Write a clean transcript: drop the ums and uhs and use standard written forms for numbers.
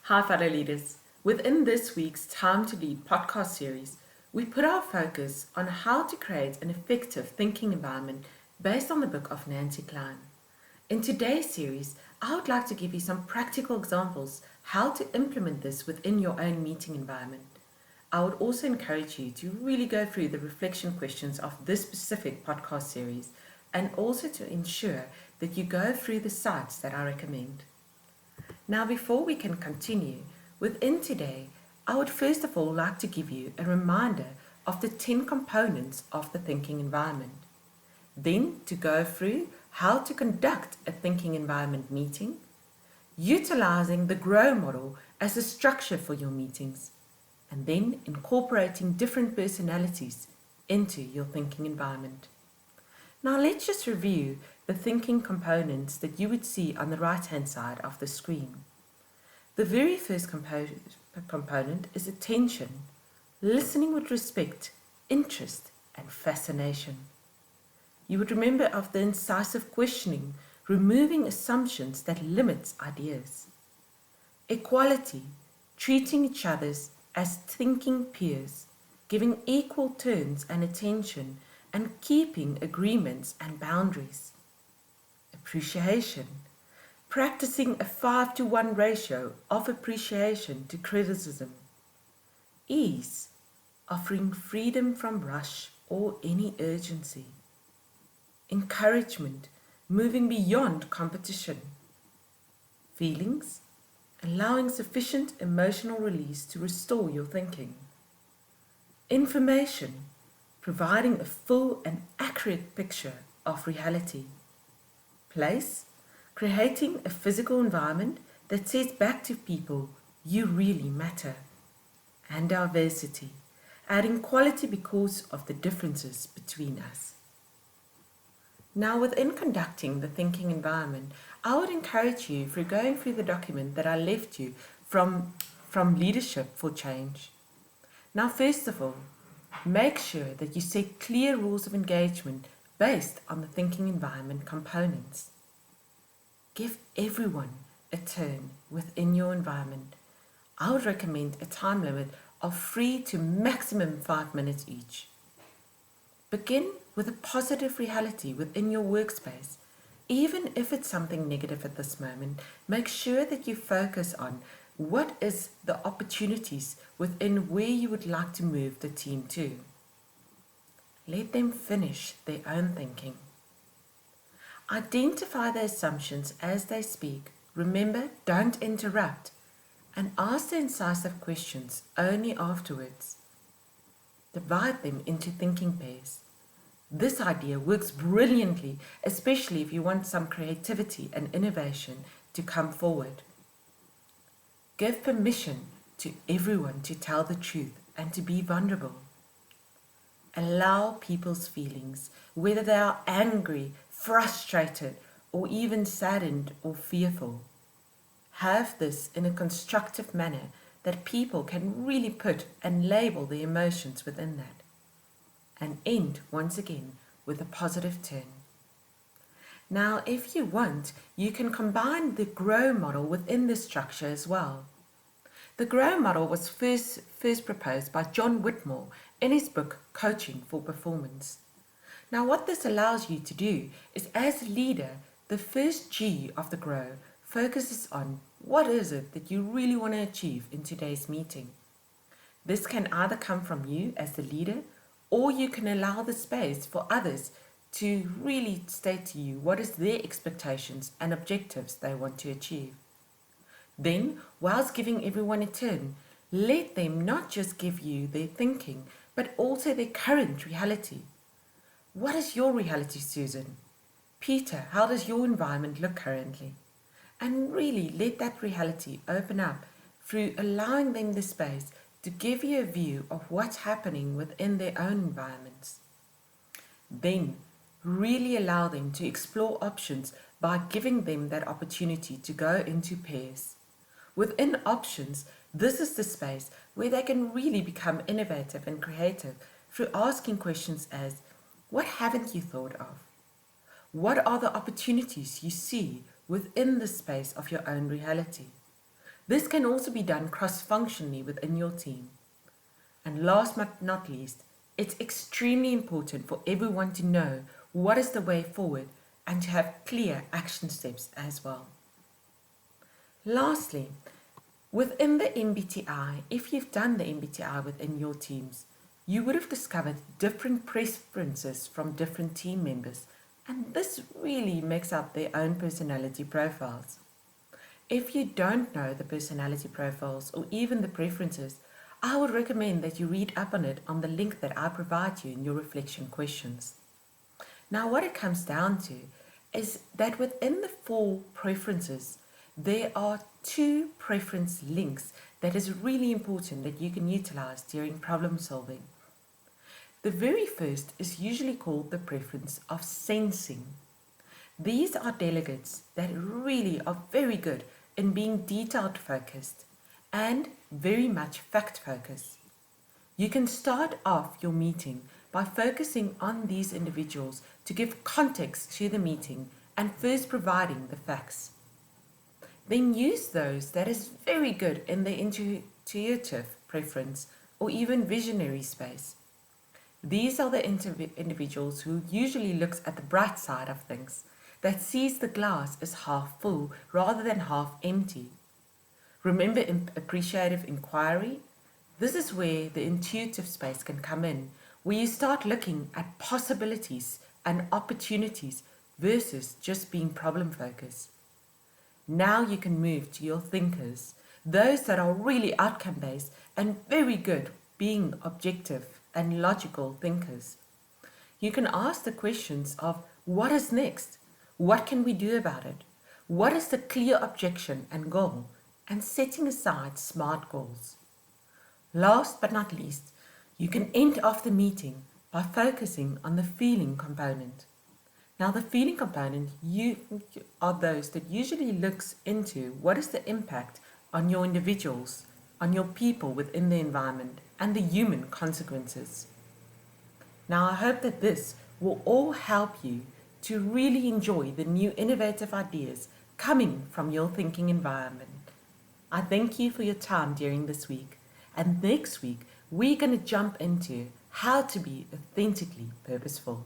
Hi, fellow leaders. Within this week's Time to Lead podcast series, we put our focus on how to create an effective thinking environment based on the book of Nancy Klein. In today's series, I would like to give you some practical examples how to implement this within your own meeting environment. I would also encourage you to really go through the reflection questions of this specific podcast series and also to ensure that you go through the sites that I recommend. Now, before we can continue, within today, I would first of all like to give you a reminder of the 10 components of the thinking environment. Then to go through how to conduct a thinking environment meeting, utilizing the GROW model as a structure for your meetings, and then incorporating different personalities into your thinking environment. Now let's just review the thinking components that you would see on the right-hand side of the screen. The very first component is attention, listening with respect, interest, and fascination. You would remember of the incisive questioning, removing assumptions that limits ideas. Equality, treating each other as thinking peers, giving equal turns and attention, and keeping agreements and boundaries. Appreciation, practicing a 5-to-1 ratio of appreciation to criticism. Ease, offering freedom from rush or any urgency. Encouragement, moving beyond competition. Feelings, allowing sufficient emotional release to restore your thinking. Information, providing a full and accurate picture of reality. Place, creating a physical environment that says back to people, you really matter. And diversity, adding quality because of the differences between us. Now, within conducting the thinking environment, I would encourage you through going through the document that I left you from Leadership for Change. Now, first of all, make sure that you set clear rules of engagement based on the thinking environment components. Give everyone a turn within your environment. I would recommend a time limit of 3 to maximum 5 minutes each. Begin with a positive reality within your workspace. Even if it's something negative at this moment, make sure that you focus on what is the opportunities within where you would like to move the team to. Let them finish their own thinking. Identify the assumptions as they speak. Remember, don't interrupt. And ask the incisive questions only afterwards. Divide them into thinking pairs. This idea works brilliantly, especially if you want some creativity and innovation to come forward. Give permission to everyone to tell the truth and to be vulnerable. Allow people's feelings, whether they are angry, frustrated, or even saddened or fearful. Have this in a constructive manner that people can really put and label the emotions within that. And end once again with a positive turn. Now, if you want, you can combine the GROW model within the structure as well. The GROW model was first proposed by John Whitmore in his book Coaching for Performance. Now, what this allows you to do is, as a leader, the first G of the GROW focuses on what is it that you really want to achieve in today's meeting. This can either come from you as the leader, or you can allow the space for others to really state to you what is their expectations and objectives they want to achieve. Then, whilst giving everyone a turn, let them not just give you their thinking, but also their current reality. What is your reality, Susan? Peter, how does your environment look currently? And really let that reality open up through allowing them the space to give you a view of what's happening within their own environments. Then, really allow them to explore options by giving them that opportunity to go into pairs. Within options, this is the space where they can really become innovative and creative through asking questions as, what haven't you thought of? What are the opportunities you see within the space of your own reality? This can also be done cross-functionally within your team. And last but not least, it's extremely important for everyone to know what is the way forward and to have clear action steps as well. Lastly, within the MBTI, if you've done the MBTI within your teams, you would have discovered different preferences from different team members, and this really makes up their own personality profiles. If you don't know the personality profiles or even the preferences, I would recommend that you read up on it on the link that I provide you in your reflection questions. Now, what it comes down to is that within the 4 preferences, there are 2 preference links that is really important that you can utilize during problem solving. The very first is usually called the preference of sensing. These are delegates that really are very good in being detailed focused and very much fact focused. You can start off your meeting by focusing on these individuals to give context to the meeting and first providing the facts. Then use those that is very good in the intuitive preference or even visionary space. These are the individuals who usually looks at the bright side of things, that sees the glass as half full rather than half empty. Remember appreciative inquiry? This is where the intuitive space can come in, where you start looking at possibilities and opportunities versus just being problem focused. Now you can move to your thinkers, those that are really outcome based and very good being objective and logical thinkers. You can ask the questions of what is next? What can we do about it? What is the clear objection and goal? And setting aside SMART goals. Last but not least, you can end off the meeting by focusing on the feeling component. Now, the feeling component are those that usually looks into what is the impact on your individuals, on your people within the environment, and the human consequences. Now, I hope that this will all help you to really enjoy the new innovative ideas coming from your thinking environment. I thank you for your time during this week, and next week we're going to jump into how to be authentically purposeful.